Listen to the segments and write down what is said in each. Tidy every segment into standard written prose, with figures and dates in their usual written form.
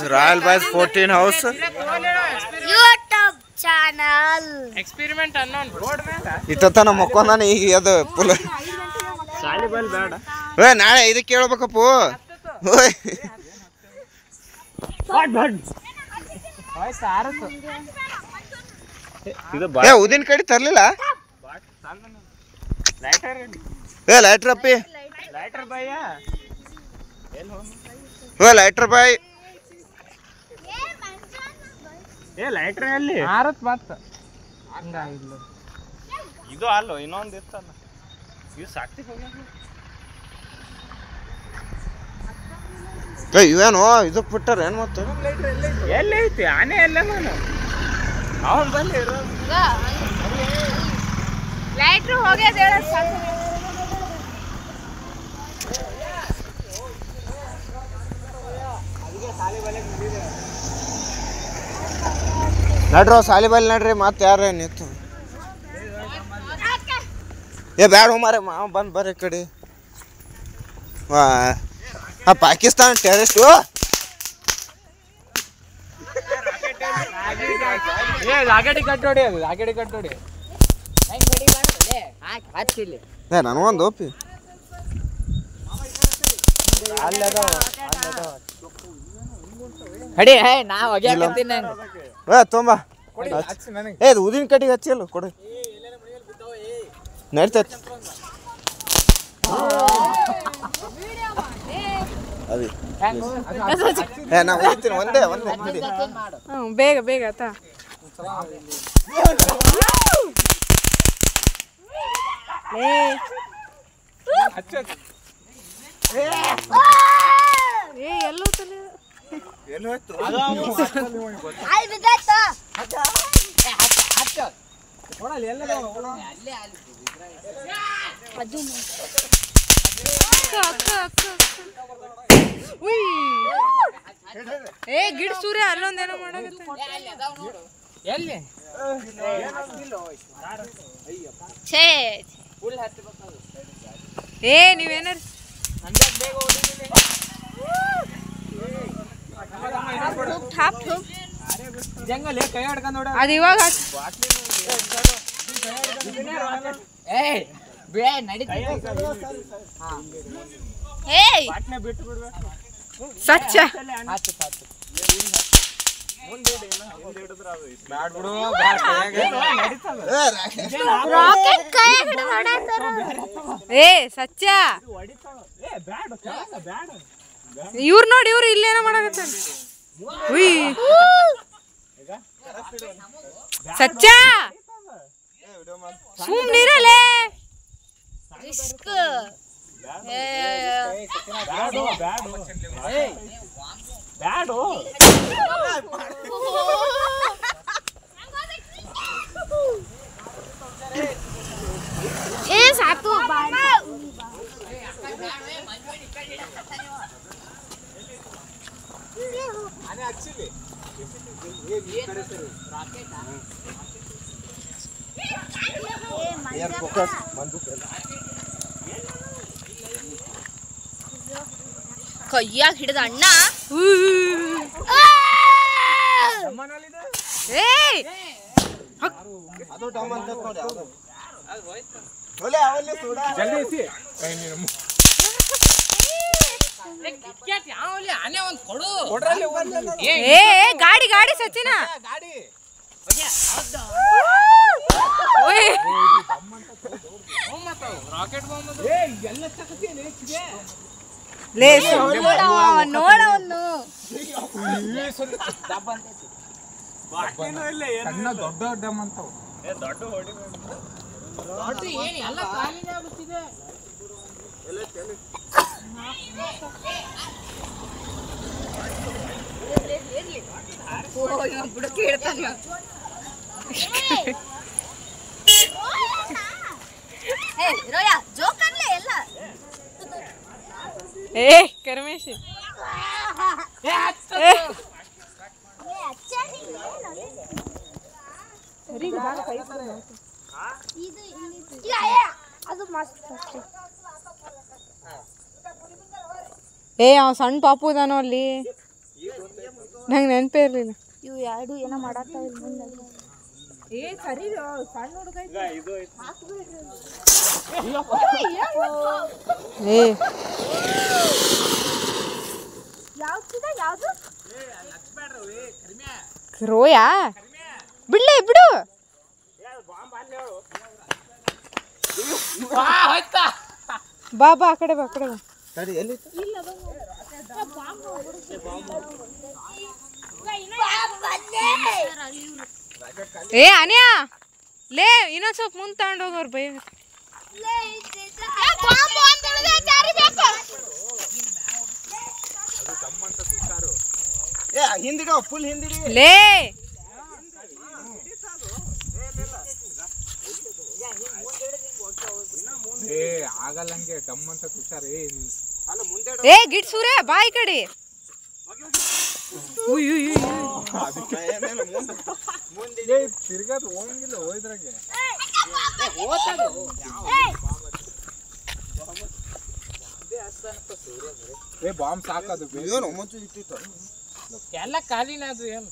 Royal boys 14 house YouTube channel experiment ಅನ್ನೋನ್ ಇಟ್ಟತನ ಮಕ್ಕೊಂದಾನ ಈಗ ಅದು ಫುಲ್ ಸಾಲಿಬಲ್ ಬೇಡ ನಾಳೆ ಇದಕ್ಕೆ ಕೇಳ್ಬೇಕಪ್ಪು ಉದಿನ ಕಡೆ ತರ್ಲಿಲ್ಲ ಲೈಟರ್ ಅಪ್ಪಿ ಲೈಟರ್ ಬಾಯ ಲೈಟರ್ ಬಾಯ್ ಲೈಟರ್ ಎಲ್ಲಿ ಆರತ್ ಮತ್ತ ಹಂಗಾಗಿಲ್ಲ ಇದು ಅಲ್ಲೋ ಇನ್ನೊಂದು ಇತ್ತಲ್ಲ ಇದು ಸಾಕ್ತಿ ಇವೇನು ಇದಕ್ಕೆ ಬಿಟ್ಟಾರ ಏನು ಮತ್ತೆ ಎಲ್ಲಿ ಐತಿ ಆನೆ ಎಲ್ಲ ನಾನು ಅವನ್ ಬಂದು ಲೈಟ್ರು ಹೋಗ್ಯದ ಹೇಳ ನಡ್ರಿ ಸಾಲಿಬಾಲಿ ನಡ್ರಿ ಮತ್ತೆ ಯಾರ ನಿಂತು ಬ್ಯಾಡ ಮಾರೆ ಮಾವ ಬಂದು ಬರ್ರಿ ಕಡೆ ಪಾಕಿಸ್ತಾನ ಟೆರರಿಸ್ಟು ರಾಕೆಟ್ ಕಟ್ಟೋಡಿ ಅದು ರಾಕೆಟ್ ಕಟ್ಟೋಡಿ ನಾನು ಒಂದು ಓಪಿ ಹಡಿ ನಾ ಹೋಗ್ಯಾಕತ್ತೀನಿ ತುಂಬ ಇದು ಉದಿನ ಕಟ್ಟಿಗೆ ಹಚ್ಚಿಲ್ಲ ಕೊಡಿ ನಡ್ತೈತಿ ನಾ ಹೋಗ್ತೀನಿ ಒಂದೇ ಬೇಗ ಬೇಗ ಆತ ಗಿಡ ಸೂರ್ಯ ಅಲ್ಲೊಂದೇನೋ ಮಾಡಾಕತ್ತ ಎಲ್ಲಿ ನೀವೇನಾರ ಜಂಗಲ್ ಕೈ ಹಿಡ್ಕೊಂಡು ನೋಡ ಅದು ಇವಾಗ ಸಚ್ಚ ಸಚ್ಚ ಇವ್ರು ನೋಡಿ ಇವ್ರು ಇಲ್ಲೇನೋ ಮಾಡಾಕತ್ತ ಸಚ್ಚ ಸುಮ್ನಿರಲೇ ಸಾಕು ಕೈಯಾಗ ಹಿಡಿದ ಅಣ್ಣ ಗಾಡಿ ಗಾಡಿ ಸಚಿನ ನೋಡವನ್ನು ದೊಡ್ಡ ಡಮ್ ಅಂತವು ದೊಡ್ಡ ಹೊಡಿ ಎಲ್ಲ ಕಾಲಿನ ಆಗುತ್ತಿದೆ ಬುಡಕ್ಕೆ ಹೇಳ್ತಾನ ಕರ್ಮೇಶ್ ಅದು ಮಸ್ತ್ ಏ ಅವ ಸಣ್ಣ ಪಾಪು ಅದಾನೋ ಅಲ್ಲಿ, ನಂಗೆ ನೆನಪೇ ಇರಲಿಲ್ಲ. ಇವು ಎರಡು ಏನೋ ಮಾಡಾಕ್ತಾವ ಮುಂದೆ. ಏ ಸರಿ ಸಣ್ಣ ಹುಡುಗ ಏ ಯಾವ್ದು ರೋಯಾ ಬಿಡ್ಲೆ ಬಿಡು. ಬಾ ಬಾ ಆ ಕಡೆ ಬಾ, ಆ ಕಡೆ ಬಾ. ಸರಿ ಎಲ್ಲಿ ಏ ಅನ್ಯಾ ಲೇ ಇನ್ನೊಂದ್ ಸ್ವಲ್ಪ ಮುಂದೆ ತಗೊಂಡು ಹೋಗೋರು ಭಯ. ಹಿಂದಿಡೋ ಫುಲ್ ಹಿಂದಿಡಿ. ಲೇ ಏ ಆಗಲ್ಲಂಗೆ ಡಮ್ ಅಂತ ತುಷಾರ್. ಏ ಗಿಡ್ ಸೂರ್ಯ ಬಾ ಈ ಕಡೆ. ತಿರ್ಗಾದ್ ಹೋಗಂಗಿಲ್ಲ ಹೋಯ್ದ್ರಾಗೆ. ಏ ಬಾಂಬ್ ಸಾಕದು ಎಲ್ಲ ಖಾಲಿನ ಅದು ಏನು.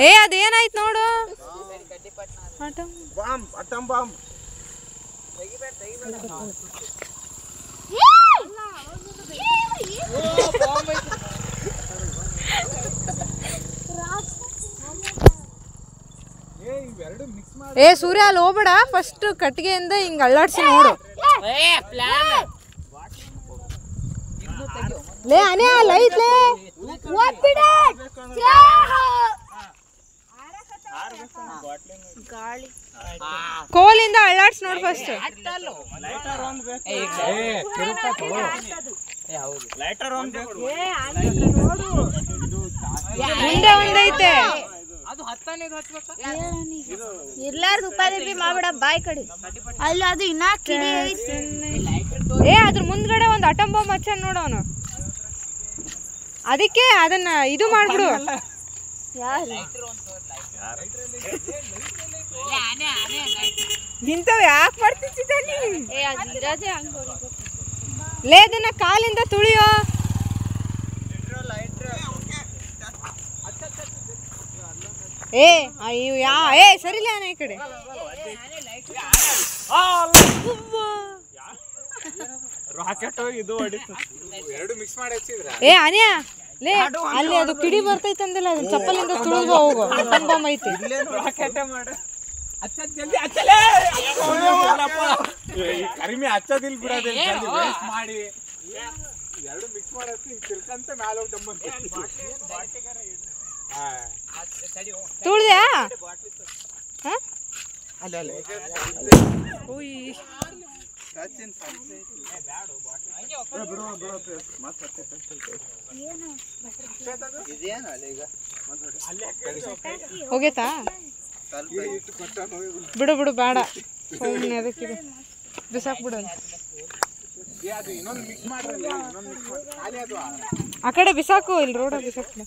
ಏ ಅದೇನಾಯ್ತು ನೋಡು. Bomb atom bomb. ಏ ಸೂರ್ಯ ಅಲ್ಲಿ ಹೋಗ್ಬೇಡ, ಫಸ್ಟ್ ಕಟ್ಟಿಗೆಯಿಂದ ಹಿಂಗ್ ಅಳ್ಳಾಡ್ಸಿ ನೋಡು. ಲೇ ಅನೇ ಅಲ್ಲ ಐತ್ಲೇ ಕೋಲಿಂದ ಅಳ್ಳಾಡ್ಸಿ ನೋಡು ಫಸ್ಟ್. ಮುಂದೆ ಒಂದೈತೆ ಇರ್ಲಾರ್ದು ಉಪಾಧಿ ಮಾಡ್ಬಿಡ ಬಾಯ್ ಕಡೆ. ಅಲ್ಲ ಅದು ಇನ್ನ ಕಿಡಿ ಐತಿ. ಏ ಅದ್ರ ಮುಂದ್ಗಡೆ ಒಂದು ಅಟಮ್ ಬಾಂಬ್ ಹಚ್ಚಾನ ನೋಡು ಅವನು. ಅದಕ್ಕೆ ಅದನ್ನ ಇದು ಮಾಡ್ಬಿಡು. ಇಂಥವ್ ಯಾಕೆ ಮಾಡ್ತಿದ್ದ ಲೇ ಅದನ್ನ ಕಾಲಿಂದ ತುಳಿಯೋ. ಏ ಏ ಸರಿಲೇ ಅಣ್ಣ ಈ ಕಡೆ. ರಾಕೆಟ್ ಇದು ಎರಡು ಮಿಕ್ಸ್ ಮಾಡಿ ಹಚ್ಚಿದ್ರ. ಏ ಅನ್ಯ ಲೇ ಅಲ್ಲಿ ಅದು ಕಿಡಿ ಬರ್ತೈತೆ ಅಂದಿಲ್ಲ, ಅದನ್ನ ಚಪ್ಪಲಿಂದ ತುಳಿದು ಹೋಗು. ಅಟಮ್ ಬಾಂಬ್ ಐತಿ. ರಾಕೆಟ್ ಮಾಡು ಹಚ್ಚದ್ ಜಲ್ದಿ ಹಚ್ಚಲೇ. ಕಡಿಮೆ ಹಚ್ಚದಿಲ್ ಬಿಡೋದಿಲ್ಲ, ಜಲ್ದಿ ವೇಸ್ಟ್ ಮಾಡಿ ಎರಡು ಮಿಕ್ಸ್ ಮಾಡಕ್ಕೆ ಹಿಂಗ್ ತಿರ್ಕಂತ ಮ್ಯಾಲ ಹೋಗಿ ಡಮ್ ಅಂತ ತುಳಿದ್ಯಾ? ಹೋಗೈತಾ? ಬಿಡು ಬಿಡು ಬೇಡ, ಸುಮ್ಮನೆ ಅದಕ್ಕಿದೆ ಬಿಸಾಕ್ ಬಿಡು. ಆ ಕಡೆ ಬಿಸಾಕು, ಇಲ್ಲಿ ರೋಡ ಬಿಸಾಕು.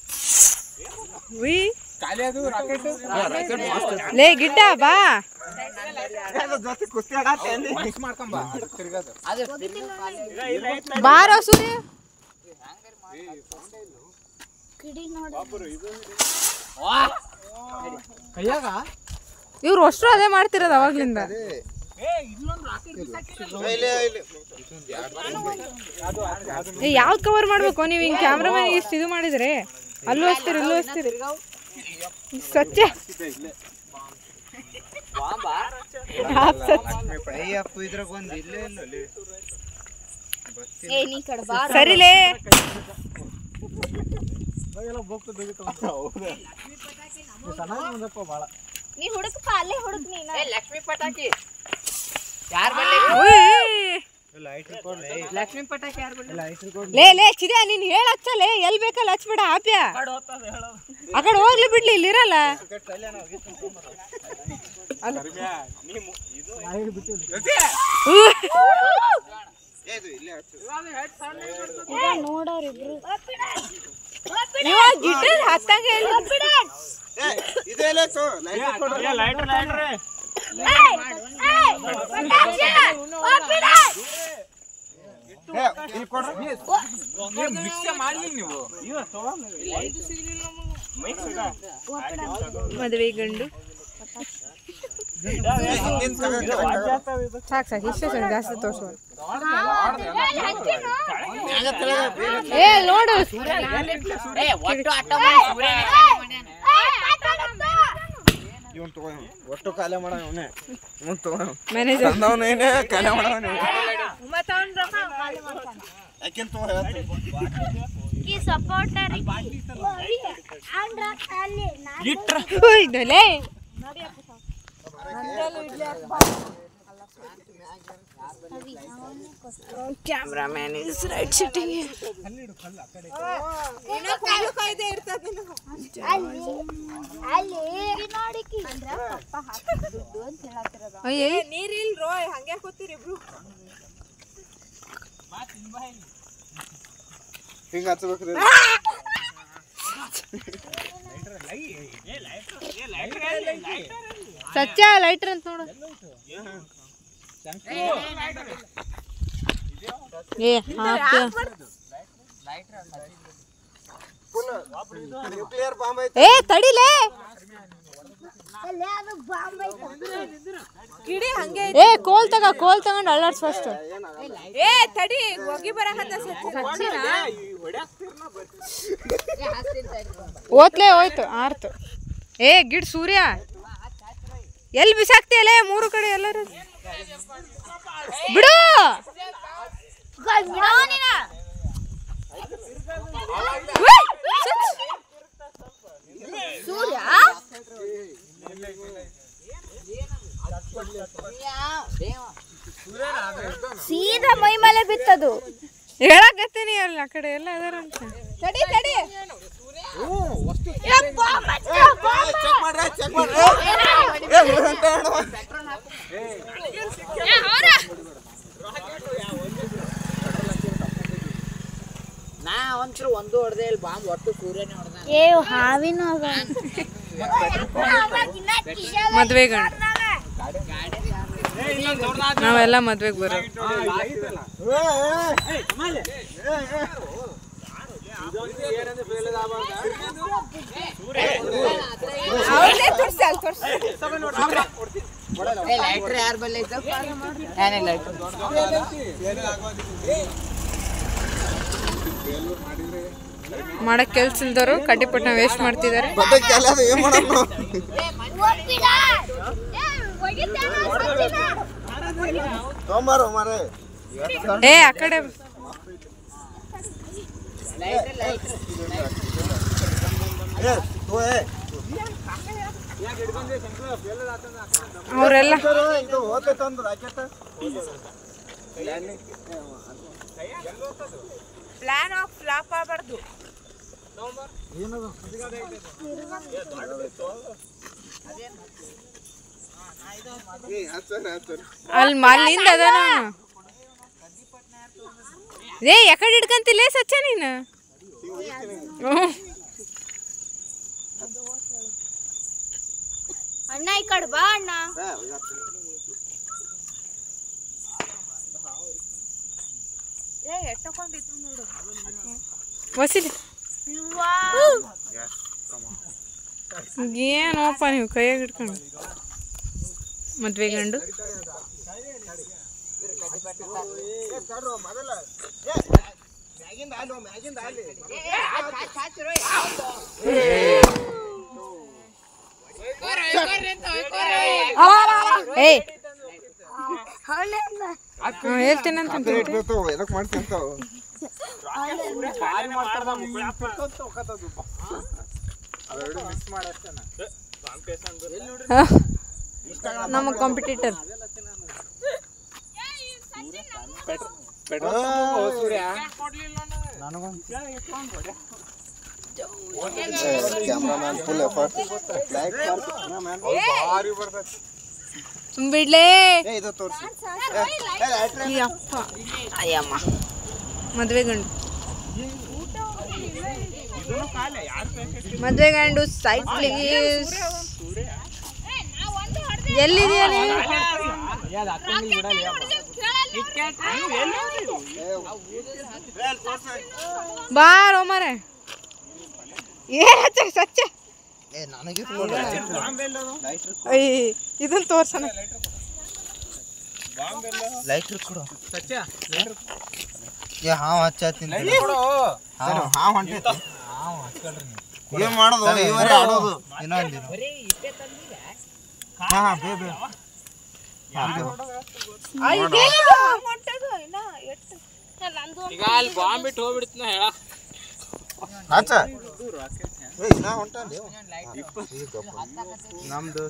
ಲೇ ಗಿಡ್ಡ ಬಾ ಬಾರೋ ಸೂರ್ಯ. ಇವ್ರು ಅಷ್ಟರು ಅದೇ ಮಾಡ್ತಿರೋದು ಅವಾಗ್ಲಿಂದ. ಯಾವ್ದು ಕವರ್ ಮಾಡ್ಬೇಕು ನೀವು? ಹಿಂಗ್ ಕ್ಯಾಮ್ರಾಮನ್ ಇಷ್ಟು ಇದು ಮಾಡಿದ್ರೆ ಅಲ್ಲೂ ಹಚ್ತೀರಿ ಇಲ್ಲೂ ಹಚ್ತೀರಿ. ಸಚ್ಚ ಸರಿಲೇ. ನೀ ಹುಡುಕಪ್ಪ, ಅಲ್ಲೇ ಹುಡುಕ್ ನೀ. ಲಕ್ಷ್ಮಿ ಪಟಾಕಿ ಲಕ್ಷ್ಮಿ ಪಟಾಕಿ ಲೇ ಲೇ ಚಿದ್ಯಾ ನೀನ್ ಹೇಳ ಹಚ್ಚಲೇ, ಎಲ್ ಬೇಕಲ್ಲ ಹಚ್ಬೇಡ. ಆಪ್ಯ ಆ ಕಡೆ ಹೋಗ್ಲಿ ಬಿಡ್ಲಿ, ಇಲ್ಲಿ ಇರಲ್ಲ. ನೋಡೋರಿಬ್ರು ಗಿಟಾರ್ ಹತ್ತಂಗ ಮದುವೆ ಗಂಡು ಸಾಕು ಸಾಕು ಇಷ್ಟೇ ಸರ್ ಜಾಸ್ತಿ ತೋರಿಸುವ ಏ ನೋಡು ಒಟ್ಟು ಕಾಲೇ ಮಾಡವನೇ ಮ್ಯಾನೇಜರ್ ಕಾಲೇ ಮಾಡವನೇ supporter cameraman is right sitting ನೀರಿಲ್ರೋ ಹಂಗೆ ಕೂತೀರಿ ಇಬ್ರು ಹಿಂಗ ಹಚ್ಚಬೇಕ್ರಿ ಸಚ್ಚ ಲೈಟರ್ ಅಂತ ನೋಡು ಏ ನ್ಯೂಕ್ಲಿಯರ್ ಬಾಂಬ್ ಐತಿ ಏ ತಡಿಲೇ ಏ ಕೋಲ್ ತಗೊಂಡು ಅಳ್ಳಾಡ್ಸ್ ಫಸ್ಟ್ ಏ ತಡಿ ಹೋಗಿ ಬರಕತ್ತ ಓದ್ಲೇ ಹೋಯ್ತು ಆರ್ತು ಏ ಗಿಡ್ ಸೂರ್ಯ ಎಲ್ಲಿ ಬಿಸಾಕ್ತಿಯಲ್ಲೇ ಮೂರು ಕಡೆ ಎಲ್ಲರೂ ಬಿಡು ಸೂರ್ಯ ಸೀದಾ ಮೈ ಮೇಲೆ ಬಿತ್ತದು ಹೇಳಕತ್ತೀನಿ ಅಲ್ಲಿ ಆ ಕಡೆ ಎಲ್ಲ ಅದಾರ ಅಂತ ತಡಿ ತಡಿ ನಾ ಒಂಚೂರು ಒಂದು ಹೊಡೆದೆ ಇಲ್ಲಿ ಬಾಂಬ್ ಒಟ್ಟು ಸೂರ್ಯನೇ ಹೊಡೆದ ಏ ಹಾವಿನ ಮದ್ವೆ ಗಂಡು ನಾವೆಲ್ಲ ಮದ್ವೆಗೆ ಬರೋದು ಲೈಟ್ರ್ ಯಾರ ಬಲ್ಲ ಮಾಡಕ್ ಕೆಲ್ಸ ಇಲ್ದವರು ಕಡ್ಡಿಪಟ್ಟ ವೇಸ್ಟ್ ಮಾಡ್ತಿದ್ದಾರೆ ಏ ಆ ಕಡೆ ಅವರೆಲ್ಲ ಪ್ಲಾನ್ ಆಫ್ ಫ್ಲಾಪ್ ಆಗಬಾರ್ದು ಅಲ್ಲಿ ಅಲ್ಲಿಂದ ಅದಾನ ಏ ಯಾಕಡೆ ಹಿಡ್ಕಂತಿಲ್ಲ ಸಚ್ಚ ನೀನು ಅಣ್ಣ ಈ ಕಡೆ ಬಾ ಅಣ್ಣ ವಸಿಲಿ ಏನೋಪ್ಪ ನೀವು ಕೈಯಾಗ ಹಿಡ್ಕೊಂಡು ಮದ್ವೆ ಗಂಡು ಏ ಹೇಳ್ತೇನಂತ ಎದಕ್ ಮಾಡ್ತಂತಾವ ನಮ್ಮ ಕಾಂಪಿಟೇಟರ್ ಕ್ಯಾಮ್ರಾಮನ್ ಫುಲ್ ಎಫರ್ಟ್ ತುಂಬಿಡ್ಲೇ ಇದು ತೋರಿಸಿ ಅಪ್ಪ ಅಯ್ಯಮ್ಮ ಮದ್ವೆ ಗಂಡು ಮದ್ವೆ ಗಂಡು ಸೈಕ್ಲಿಂಗ್ ಎಲ್ಲಿದೆಯಾ ನೀನು? ಬಾರೋ ಮಾರೆ ಏನ್ ಸಚ್ಚ ಇದನ್ನ ತೋರ್ಸಣ. ಲೈಟ್ರ್ ಕೊಡು ಹಾವು ಹಚ್ಚಾತೀನಿ ಹಾವು ಹೊಂಟೈತಿ ಏನ್ ಮಾಡೋದು ಇವರೇ ಆಡೋದು ಇನ್ನೊಂದಿನ ಈಗ ಅಲ್ಲಿ ಬಾಂಬ್ ಬಿಟ್ಟು ಹೋಗ್ಬಿಡ್ತೀನ ಹೇಳ ಹಚ್ಚ ನಮ್ದು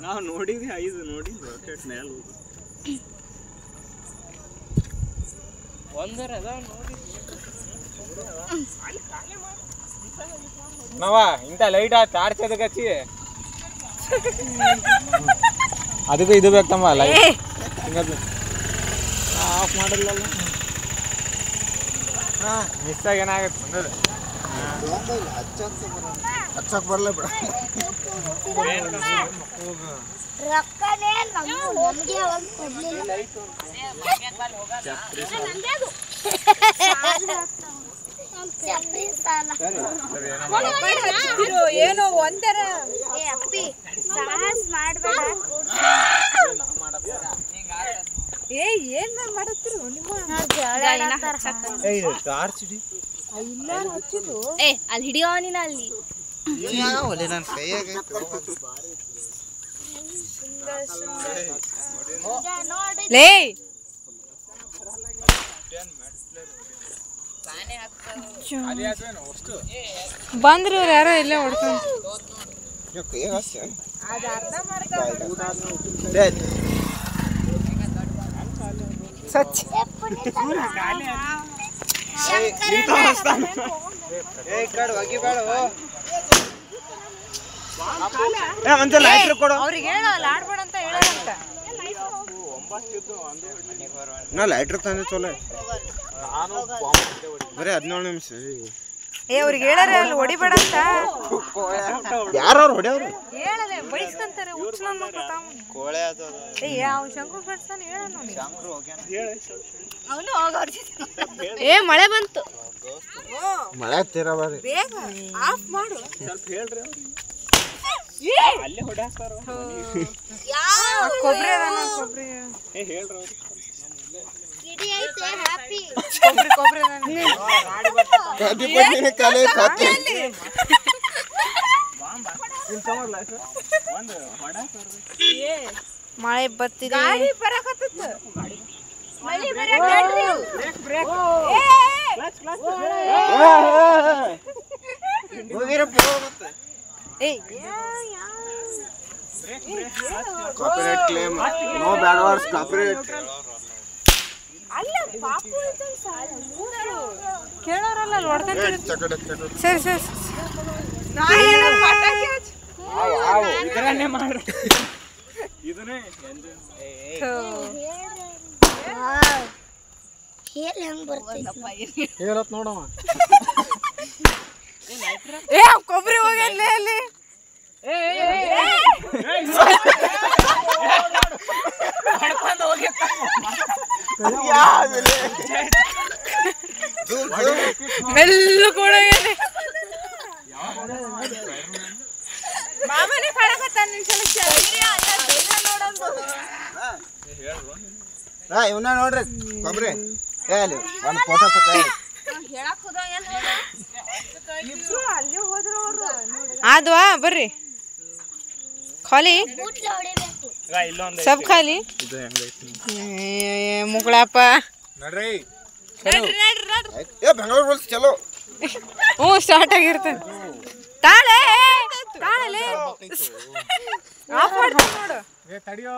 ನಾವು ನೋಡಿದ್ವಿ 5 ನೋಡಿ ರಾಕೆಟ್ ಮೇಲೆ ಒಂದರ ಅದ ನೋಡಿ ನಾವ ಇಂತ ಲೈಟ್ ಟಾರ್ಚ್ ಅದಕ್ಕೆ ಹಚ್ಚಿ ಅದಕ್ಕೂ ಇದು ಬೇಕಮ್ಮ ಲೈಟ್ ಆಫ್ ಮಾಡಿಲ್ಲ ಮಿಸ್ ಆಗಿ ಏನಾಗತ್ತೆ ಹಚ್ಚಕ್ ಬರಲ್ಲ ಬಿಡ ರೊಕ್ಕನೇ ನಮ್ಗೆ ಅವಾಗ ಕೊಡ್ಲಿಲ್ಲ. ಚಪ್ರಿ ಸಾಲ ಏನೋ ಒಂದರ ಏ ಅಪ್ಪಿ ಸಾಹಸ್ ಮಾಡ್ಬೇಡ. ಏ ಏನ್ ಮಾಡತ್ರು ನಿಮ್ಮ ಟಾರ್ಚ್ ಹಿಡಿ ಏ ಅಲ್ಲಿ ಹಿಡಿಯೋ ನೀನ ಅಲ್ಲಿ ನನ್ನ ಕೈಯಾಗ ಲೇ ಬಂದ್ರು ಇವ್ರು ಯಾರೋ ಇಲ್ಲೇ ಹೊಡ್ಕೊಂಡು ಸಚ್ಚ ಲೈಟ್ರ್ ಕೊಡು ಅವ್ರಿಗೆ ಹೇಳಲ್ಲ ಆಡ್ಬೇಡ ಅಂತ ಹೇಳಂತ. ನಾ ಲೈಟ್ರ್ ತಂದೆ ಚಲೋ ಬರೀ 17 ನಿಮಿಷ. ಏ ಅವ್ರಿಗೆ ಹೇಳಾರೆ ಅಲ್ಲಿ ಹೊಡಿಬೇಡ ಅಂತ ಯಾರವ್ರು ಹೊಡೆಯವ್ರು ಹೇಳಲೆ ಬೈಸ್ಕಂತಾರೆ ಹುಚ್ಚನ ಕೋಳೆ ಅದು ಏ ಅವ್ನು ಶಂಕರ್ ಬಡ್ಸ್ತಾನೆ ಹೇಳ ನೋಡಿ. ಅವನು ಹೋಗೋರ್ ಏ ಮಳೆ ಬಂತು ಮಳೆ ತಿರಬಾರಿ ಬೇಗ ಆಫ್ ಮಾಡು. ಅಲ್ಲೇ ಹೊಡ್ಯಾಕ್ತಾರ ಕೊಬ್ಬರಿ ಅದ ನೋಡಿ ಕೊಬ್ಬರಿ ಹೇಳ್ರಿ ಗಿಡಿ ಐತೆ ಹ್ಯಾಪಿ ಕೊಬ್ಬರಿ ಮಳೆ ಬತ್ತಿದೆ ಗಾಡಿ ಬರಕತ್ತಿತ್ತು ಮಳಿ ಬರಕತ್ರಿ copyright claim no bad words copyright ಅಲ್ಲ ಪಾಪು ಕೇಳೋರಲ್ಲ ಹೊಡ್ಕೊಂತ ಸರಿ ಸರಿ ಇದನ್ನೇ ಮಾಡ್ರಿ ಇದನ್ನೇ ಹೇಳಿ ಹೆಂಗ್ ಬರ್ತೈತಿ ಹೇಳತ್ ನೋಡವ ಏ ಕೊಬ್ಬರಿ ಹೋಗಲ್ಲೇ ಅಲ್ಲಿ ಮೆಲ್ಲ ಕೂಡ ಮಾಮನೇ ಕಾಣಕತ್ತಾನ ಇವನ್ನ ನೋಡ್ರಿ ಕೊಬ್ರಿ ಹೇಳಿ ಒಂದು ಫೋಟೋ ತಕ ಆದ್ವಾ ಬರ್ರಿ ಖಾಲಿ ಸಬ್ ಖಾಲಿ ಮುಗಳಪ್ಪ ನಡ್ರಿ ಬೆಂಗಳೂರು ರೂಲ್ಸ್ ಚಲೋ ಹ್ಞೂ ಸ್ಟಾರ್ಟ್ ಆಗಿರ್ತದೆ ತಾಳೆ ತಾಳಲೆ ಆಫ್ ಮಾಡ್ತೀನಿ ನೋಡು ತಡಿಯೋ